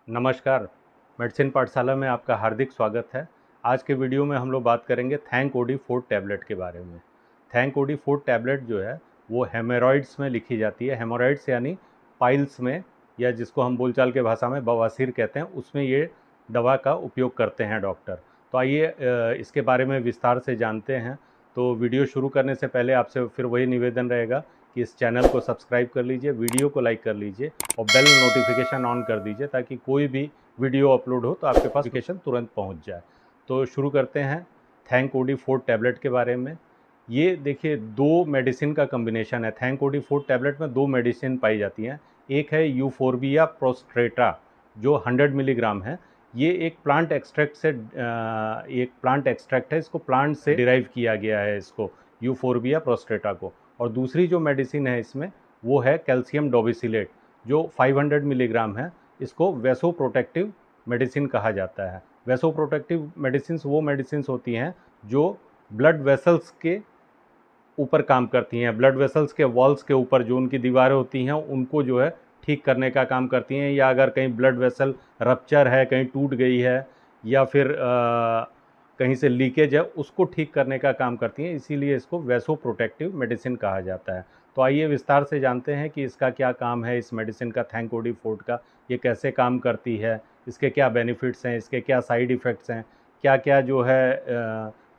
नमस्कार, मेडिसिन पाठशाला में आपका हार्दिक स्वागत है। आज के वीडियो में हम लोग बात करेंगे थैंक-ओडी-4 टैबलेट के बारे में। थैंक-ओडी-4 टैबलेट जो है वो हेमोरॉइड्स में लिखी जाती है। हेमोरॉइड्स यानी पाइल्स में, या जिसको हम बोलचाल के भाषा में बवासीर कहते हैं, उसमें ये दवा का उपयोग करते हैं डॉक्टर। तो आइए इसके बारे में विस्तार से जानते हैं। तो वीडियो शुरू करने से पहले आपसे फिर वही निवेदन रहेगा कि इस चैनल को सब्सक्राइब कर लीजिए, वीडियो को लाइक कर लीजिए और बेल नोटिफिकेशन ऑन कर दीजिए ताकि कोई भी वीडियो अपलोड हो तो आपके पास नोटिफिकेशन तुरंत पहुंच जाए। तो शुरू करते हैं थैंक-ओडी-4 टैबलेट के बारे में। ये देखिए, दो मेडिसिन का कम्बिनेशन है। थैंक-ओडी-4 टैबलेट में दो मेडिसिन पाई जाती हैं। एक है यूफोरबिया प्रोस्ट्रेटा जो 100 मिलीग्राम है। ये एक प्लांट एक्सट्रैक्ट से एक प्लांट एक्सट्रैक्ट है, इसको प्लांट से डिराइव किया गया है, इसको यूफोरबिया प्रोस्ट्रेटा को। और दूसरी जो मेडिसिन है इसमें वो है कैल्शियम डोबिसिलेट जो 500 मिलीग्राम है। इसको वैसो प्रोटेक्टिव मेडिसिन कहा जाता है। वैसो प्रोटेक्टिव मेडिसिन वो मेडिसिन होती हैं जो ब्लड वेसल्स के ऊपर काम करती हैं। ब्लड वेसल्स के वॉल्स के ऊपर जो उनकी दीवारें होती हैं उनको जो है ठीक करने का काम करती हैं, या अगर कहीं ब्लड वेसल रप्चर है, कहीं टूट गई है, या फिर कहीं से लीकेज है, उसको ठीक करने का काम करती हैं। इसीलिए इसको वैसो प्रोटेक्टिव मेडिसिन कहा जाता है। तो आइए विस्तार से जानते हैं कि इसका क्या काम है, इस मेडिसिन का, थैंक-ओडी-4 का, ये कैसे काम करती है, इसके क्या बेनिफिट्स हैं, इसके क्या साइड इफ़ेक्ट्स हैं, क्या क्या जो है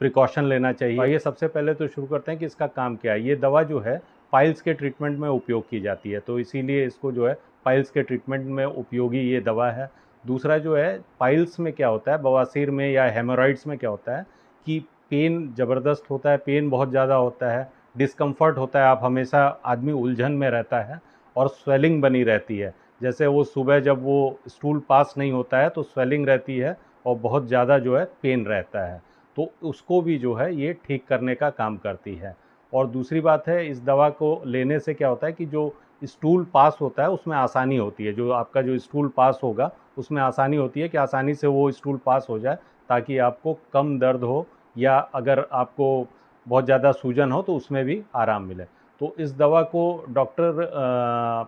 प्रिकॉशन लेना चाहिए। आइए सबसे पहले तो शुरू करते हैं कि इसका काम क्या है। ये दवा जो है पाइल्स के ट्रीटमेंट में उपयोग की जाती है, तो इसीलिए इसको जो है पाइल्स के ट्रीटमेंट में उपयोगी ये दवा है। दूसरा जो है, पाइल्स में क्या होता है, बवासीर में या हेमोरॉइड्स में क्या होता है कि पेन ज़बरदस्त होता है, पेन बहुत ज़्यादा होता है, डिस्कम्फर्ट होता है, आप हमेशा आदमी उलझन में रहता है और स्वेलिंग बनी रहती है। जैसे वो सुबह जब वो स्टूल पास नहीं होता है तो स्वेलिंग रहती है और बहुत ज़्यादा जो है पेन रहता है, तो उसको भी जो है ये ठीक करने का काम करती है। और दूसरी बात है, इस दवा को लेने से क्या होता है कि जो स्टूल पास होता है उसमें आसानी होती है। जो आपका जो स्टूल पास होगा उसमें आसानी होती है कि आसानी से वो स्टूल पास हो जाए, ताकि आपको कम दर्द हो, या अगर आपको बहुत ज़्यादा सूजन हो तो उसमें भी आराम मिले। तो इस दवा को डॉक्टर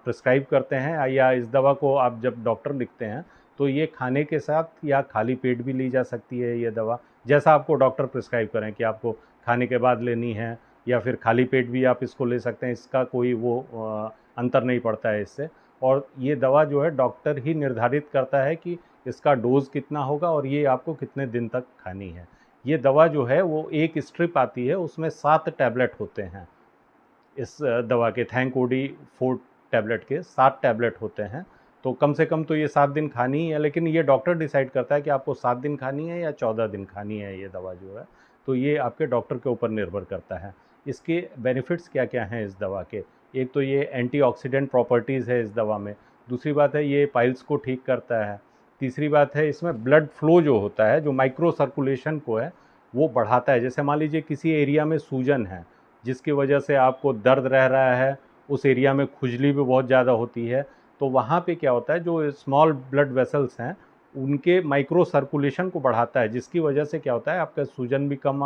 प्रिस्क्राइब करते हैं, या इस दवा को आप जब डॉक्टर लिखते हैं तो ये खाने के साथ या खाली पेट भी ली जा सकती है ये दवा, जैसा आपको डॉक्टर प्रिस्क्राइब करें कि आपको खाने के बाद लेनी है या फिर खाली पेट भी आप इसको ले सकते हैं। इसका कोई वो अंतर नहीं पड़ता है इससे। और ये दवा जो है डॉक्टर ही निर्धारित करता है कि इसका डोज कितना होगा और ये आपको कितने दिन तक खानी है। ये दवा जो है वो एक स्ट्रिप आती है, उसमें 7 टैबलेट होते हैं। इस दवा के थैंक-ओडी-4 टैबलेट के 7 टैबलेट होते हैं। तो कम से कम तो ये 7 दिन खानी ही है, लेकिन ये डॉक्टर डिसाइड करता है कि आपको 7 दिन खानी है या 14 दिन खानी है ये दवा जो है। तो ये आपके डॉक्टर के ऊपर निर्भर करता है। इसके बेनिफिट्स क्या-क्या हैं इस दवा के? एक तो ये एंटीऑक्सीडेंट प्रॉपर्टीज़ है इस दवा में। दूसरी बात है, ये पाइल्स को ठीक करता है। तीसरी बात है, इसमें ब्लड फ्लो जो होता है, जो माइक्रो सर्कुलेशन को है, वो बढ़ाता है। जैसे मान लीजिए किसी एरिया में सूजन है, जिसकी वजह से आपको दर्द रह रहा है, उस एरिया में खुजली भी बहुत ज़्यादा होती है, तो वहाँ पे क्या होता है, जो स्मॉल ब्लड वेसल्स हैं उनके माइक्रो सर्कुलेशन को बढ़ाता है, जिसकी वजह से क्या होता है, आपका सूजन भी कम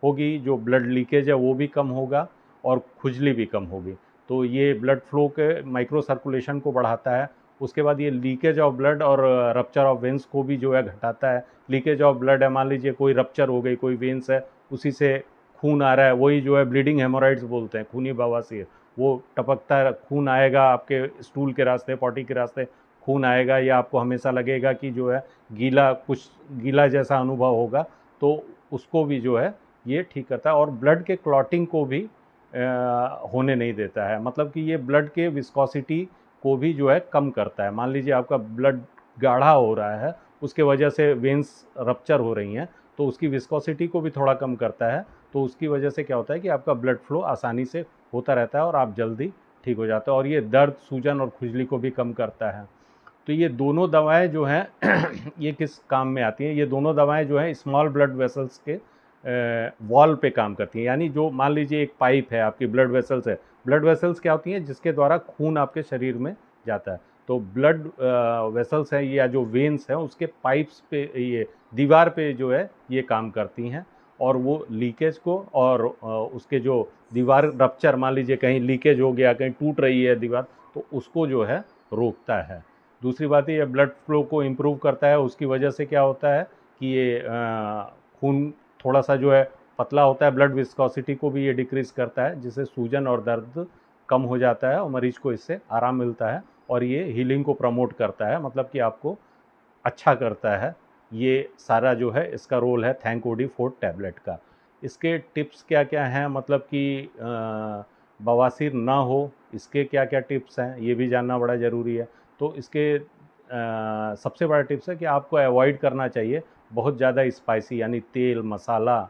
होगी, जो ब्लड लीकेज है वो भी कम होगा और खुजली भी कम होगी। तो ये ब्लड फ्लो के माइक्रो सर्कुलेशन को बढ़ाता है। उसके बाद ये लीकेज ऑफ ब्लड और रप्चर ऑफ वेंस को भी जो है घटाता है। लीकेज ऑफ ब्लड है, मान लीजिए कोई रप्चर हो गई, कोई वेंस है, उसी से खून आ रहा है, वही जो है ब्लीडिंग हेमोरॉइड्स बोलते हैं, खूनी बवासीर। वो टपकता है, खून आएगा आपके स्टूल के रास्ते, पॉटी के रास्ते खून आएगा, या आपको हमेशा लगेगा कि जो है गीला, कुछ गीला जैसा अनुभव होगा, तो उसको भी जो है ये ठीक करता है। और ब्लड के क्लॉटिंग को भी होने नहीं देता है, मतलब कि ये ब्लड के विस्कोसिटी को भी जो है कम करता है। मान लीजिए आपका ब्लड गाढ़ा हो रहा है, उसके वजह से वेंस रप्चर हो रही हैं, तो उसकी विस्कोसिटी को भी थोड़ा कम करता है। तो उसकी वजह से क्या होता है कि आपका ब्लड फ्लो आसानी से होता रहता है और आप जल्दी ठीक हो जाते हैं। और ये दर्द, सूजन और खुजली को भी कम करता है। तो ये दोनों दवाएं जो हैं ये किस काम में आती हैं? ये दोनों दवाएं जो हैं स्मॉल ब्लड वेसल्स के वॉल पे काम करती हैं। यानी जो मान लीजिए एक पाइप है, आपकी ब्लड वेसल्स है। ब्लड वेसल्स क्या होती हैं? जिसके द्वारा खून आपके शरीर में जाता है। तो ब्लड वेसल्स है या जो वेन्स हैं उसके पाइप्स पे, ये दीवार पे जो है ये काम करती हैं, और वो लीकेज को और उसके जो दीवार रप्चर, मान लीजिए कहीं लीकेज हो गया, कहीं टूट रही है दीवार, तो उसको जो है रोकता है। दूसरी बात ये ब्लड फ्लो को इम्प्रूव करता है, उसकी वजह से क्या होता है कि ये खून थोड़ा सा जो है पतला होता है, ब्लड विस्कोसिटी को भी ये डिक्रीज़ करता है, जिससे सूजन और दर्द कम हो जाता है और मरीज को इससे आराम मिलता है, और ये हीलिंग को प्रमोट करता है, मतलब कि आपको अच्छा करता है। ये सारा जो है इसका रोल है थैंक ओडी फोर्ट टैबलेट का। इसके टिप्स क्या क्या हैं, मतलब कि बवासीर ना हो, इसके क्या क्या टिप्स हैं ये भी जानना बड़ा ज़रूरी है। तो इसके सबसे बड़ा टिप्स है कि आपको अवॉइड करना चाहिए बहुत ज़्यादा स्पाइसी, यानी तेल मसाला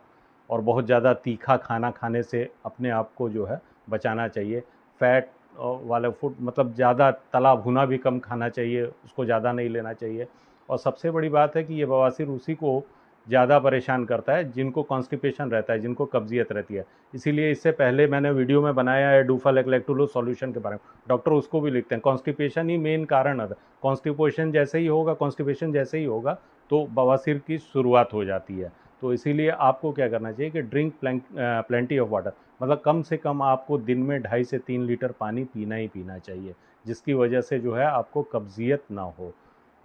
और बहुत ज़्यादा तीखा खाना खाने से अपने आप को जो है बचाना चाहिए। फैट वाला फूड, मतलब ज़्यादा तला भुना भी कम खाना चाहिए, उसको ज़्यादा नहीं लेना चाहिए। और सबसे बड़ी बात है कि ये बवासीर उसी को ज़्यादा परेशान करता है जिनको कॉन्स्टिपेशन रहता है, जिनको कब्जियत रहती है। इसीलिए इससे पहले मैंने वीडियो में बनाया है डूफालेक्टोलो सॉल्यूशन के बारे में, डॉक्टर उसको भी लिखते हैं। कॉन्स्टिपेशन ही मेन कारण है, कॉन्स्टिपेशन जैसे ही होगा तो बवासीर की शुरुआत हो जाती है। तो इसीलिए आपको क्या करना चाहिए कि ड्रिंक प्लेंटी ऑफ वाटर, मतलब कम से कम आपको दिन में 2.5 से 3 लीटर पानी पीना ही पीना चाहिए, जिसकी वजह से जो है आपको कब्जियत ना हो।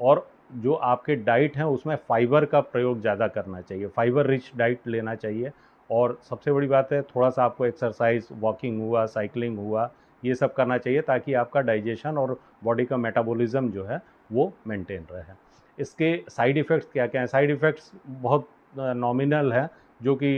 और जो आपके डाइट हैं उसमें फ़ाइबर का प्रयोग ज़्यादा करना चाहिए, फ़ाइबर रिच डाइट लेना चाहिए। और सबसे बड़ी बात है थोड़ा सा आपको एक्सरसाइज, वॉकिंग हुआ, साइकिलिंग हुआ, ये सब करना चाहिए ताकि आपका डाइजेशन और बॉडी का मेटाबॉलिज्म जो है वो मेंटेन रहे। इसके साइड इफ़ेक्ट्स क्या क्या हैं? साइड इफ़ेक्ट्स बहुत नॉमिनल हैं, जो कि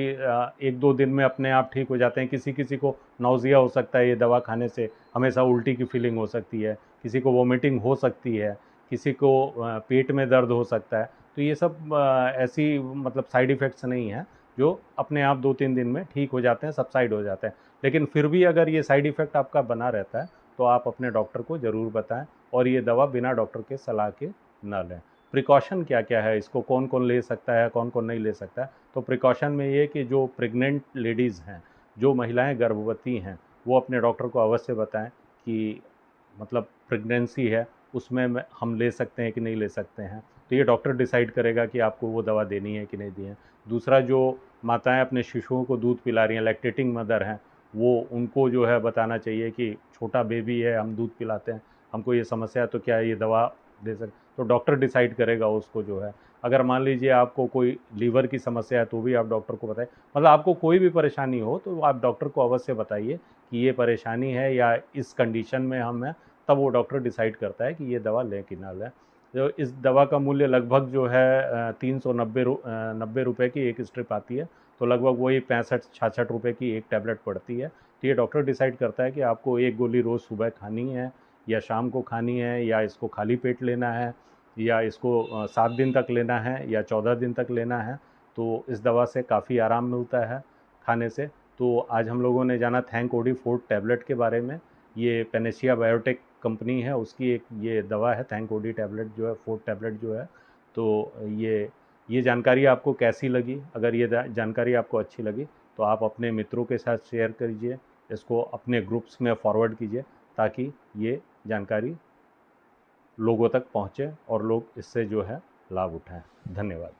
1-2 दिन में अपने आप ठीक हो जाते हैं। किसी किसी को नाउज़िया हो सकता है ये दवा खाने से, हमेशा उल्टी की फीलिंग हो सकती है, किसी को वोमिटिंग हो सकती है, किसी को पेट में दर्द हो सकता है। तो ये सब ऐसी मतलब साइड इफ़ेक्ट्स नहीं हैं, जो अपने आप 2-3 दिन में ठीक हो जाते हैं, सबसाइड हो जाते हैं। लेकिन फिर भी अगर ये साइड इफ़ेक्ट आपका बना रहता है तो आप अपने डॉक्टर को ज़रूर बताएं, और ये दवा बिना डॉक्टर के सलाह के ना लें। प्रिकॉशन क्या क्या है, इसको कौन कौन ले सकता है, कौन कौन नहीं ले सकता है? तो प्रिकॉशन में ये कि जो प्रेग्नेंट लेडीज़ हैं, जो महिलाएं गर्भवती हैं, वो अपने डॉक्टर को अवश्य बताएं कि मतलब प्रेगनेंसी है, उसमें हम ले सकते हैं कि नहीं ले सकते हैं। तो ये डॉक्टर डिसाइड करेगा कि आपको वो दवा देनी है कि नहीं दी है। दूसरा, जो माताएं अपने शिशुओं को दूध पिला रही हैं, लैक्टेटिंग मदर हैं, वो उनको जो है बताना चाहिए कि छोटा बेबी है, हम दूध पिलाते हैं, हमको ये समस्या है, तो क्या ये दवा दे सकते? तो डॉक्टर डिसाइड करेगा उसको जो है। अगर मान लीजिए आपको कोई लीवर की समस्या है तो भी आप डॉक्टर को बताएं। मतलब आपको कोई भी परेशानी हो तो आप डॉक्टर को अवश्य बताइए कि ये परेशानी है या इस कंडीशन में हम हैं, तब वो डॉक्टर डिसाइड करता है कि ये दवा लें कि ना लें। तो इस दवा का मूल्य लगभग जो है 390 रुपये की एक स्ट्रिप आती है, तो लगभग वही 65-66 रुपये की एक टैबलेट पड़ती है। तो ये डॉक्टर डिसाइड करता है कि आपको एक गोली रोज़ सुबह खानी है या शाम को खानी है, या इसको खाली पेट लेना है, या इसको 7 दिन तक लेना है या 14 दिन तक लेना है। तो इस दवा से काफ़ी आराम मिलता है खाने से। तो आज हम लोगों ने जाना थैंक ओडी फोर्ट टैबलेट के बारे में। ये पेनेसिया बायोटेक कंपनी है, उसकी एक ये दवा है थैंक ओडी टैबलेट जो है, फोर्ट टैबलेट जो है। तो ये जानकारी आपको कैसी लगी? अगर ये जानकारी आपको अच्छी लगी तो आप अपने मित्रों के साथ शेयर कीजिए, इसको अपने ग्रुप्स में फॉरवर्ड कीजिए, ताकि ये जानकारी लोगों तक पहुँचे और लोग इससे जो है लाभ उठाएं। धन्यवाद।